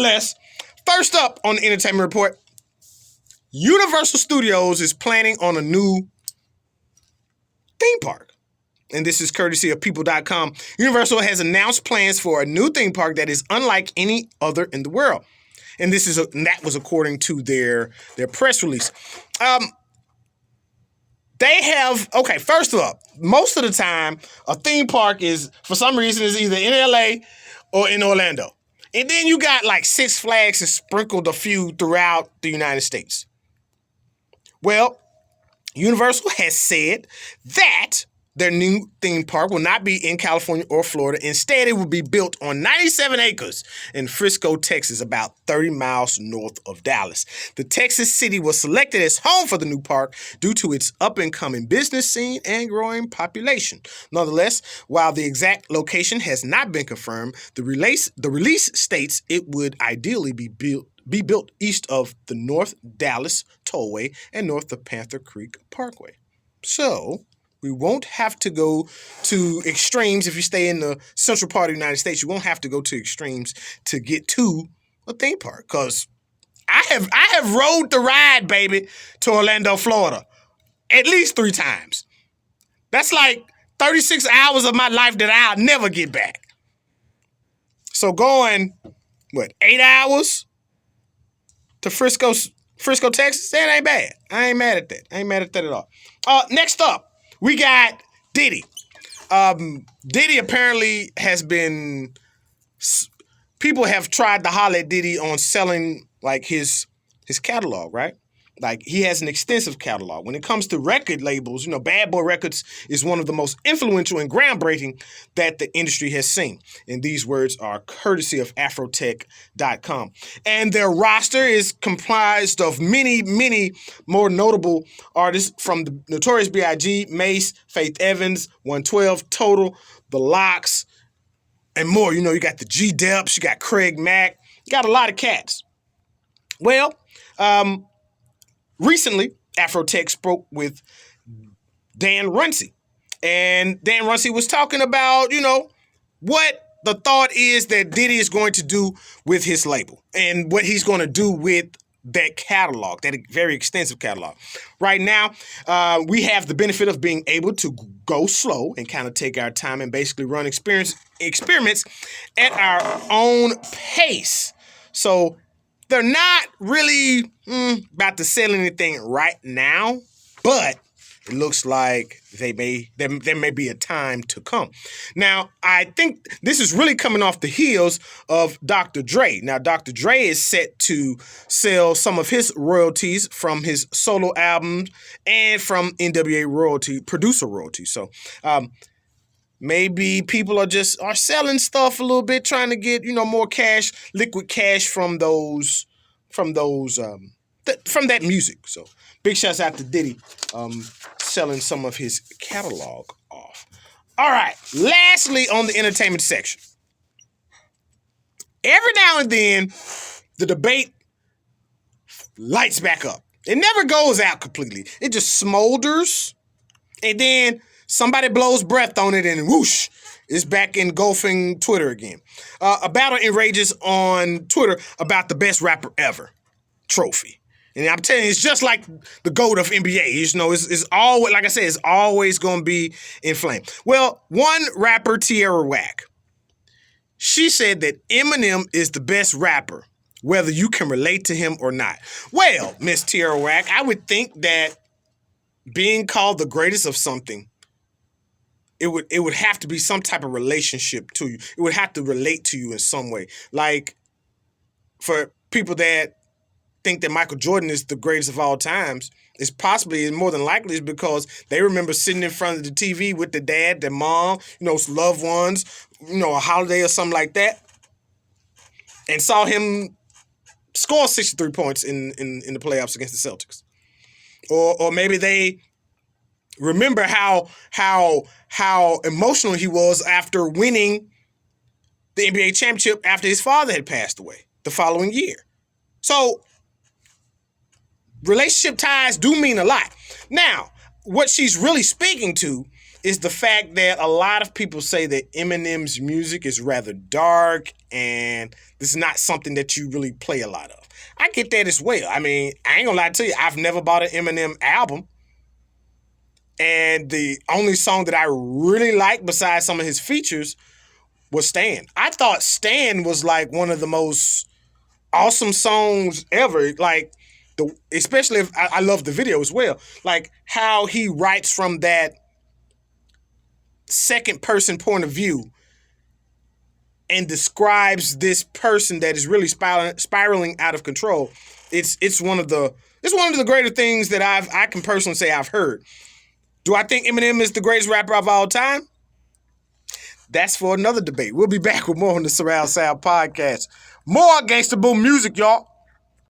nonetheless, first up on the Entertainment Report, Universal Studios is planning on a new theme park. And this is courtesy of People.com. Universal has announced plans for a new theme park that is unlike any other in the world. And that was according to their press release. First of all, most of the time, a theme park for some reason, is either in LA or in Orlando. And then you got like Six Flags and sprinkled a few throughout the United States. Well, Universal has said that their new theme park will not be in California or Florida. Instead, it will be built on 97 acres in Frisco, Texas, about 30 miles north of Dallas. The Texas city was selected as home for the new park due to its up-and-coming business scene and growing population. Nonetheless, while the exact location has not been confirmed, the release states it would ideally be built east of the North Dallas Tollway and north of Panther Creek Parkway. So we won't have to go to extremes. If you stay in the central part of the United States, you won't have to go to extremes to get to a theme park. Because I have rode the ride, baby, to Orlando, Florida, at least 3 times. That's like 36 hours of my life that I'll never get back. So going, 8 hours to Frisco, Texas, that ain't bad. I ain't mad at that. I ain't mad at that at all. Next up, we got Diddy. Diddy apparently has been... People have tried to holler at Diddy on selling, like, his catalog, right? Like, he has an extensive catalog. When it comes to record labels, Bad Boy Records is one of the most influential and groundbreaking that the industry has seen. And these words are courtesy of Afrotech.com. And their roster is comprised of many, many more notable artists from the Notorious B.I.G., Mace, Faith Evans, 112, Total, The Lox, and more. You got the G-Deps, you got Craig Mack, you got a lot of cats. Well, recently, Afrotech spoke with Dan Runcie. And Dan Runcie was talking about, what the thought is that Diddy is going to do with his label and what he's going to do with that catalog, that very extensive catalog. Right now, we have the benefit of being able to go slow and kind of take our time and basically run experiments at our own pace. So they're not really about to sell anything right now, but it looks like there may be a time to come. Now, I think this is really coming off the heels of Dr. Dre. Now, Dr. Dre is set to sell some of his royalties from his solo albums and from NWA producer royalties. So, maybe people are selling stuff a little bit, trying to get, more cash, liquid cash from that music. So big shouts out to Diddy selling some of his catalog off. All right, lastly on the entertainment section. Every now and then, the debate lights back up. It never goes out completely. It just smolders, and then somebody blows breath on it, and whoosh, it's back engulfing Twitter again. A battle enrages on Twitter about the best rapper ever trophy. And I'm telling you, it's just like the GOAT of NBA. It's always, like I said, it's always going to be inflamed. Well, one rapper, Tierra Whack, she said that Eminem is the best rapper, whether you can relate to him or not. Well, Miss Tierra Whack, I would think that being called the greatest of something, it would have to be some type of relationship to you. It would have to relate to you in some way. Like, for people that think that Michael Jordan is the greatest of all times, it's more than likely is because they remember sitting in front of the TV with their dad, their mom, loved ones, a holiday or something like that, and saw him score 63 points in the playoffs against the Celtics. Or maybe they remember how emotional he was after winning the NBA championship after his father had passed away the following year. So relationship ties do mean a lot. Now, what she's really speaking to is the fact that a lot of people say that Eminem's music is rather dark and this is not something that you really play a lot of. I get that as well. I mean, I ain't gonna lie to you, I've never bought an Eminem album. And the only song that I really liked besides some of his features was Stan. I thought Stan was like one of the most awesome songs ever. Like, especially if I love the video as well. Like how he writes from that second person point of view and describes this person that is really spiraling out of control. It's one of the greater things that I can personally say I've heard. Do I think Eminem is the greatest rapper of all time? That's for another debate. We'll be back with more on the Surround Sound Podcast. More Gangsta Boom music, y'all.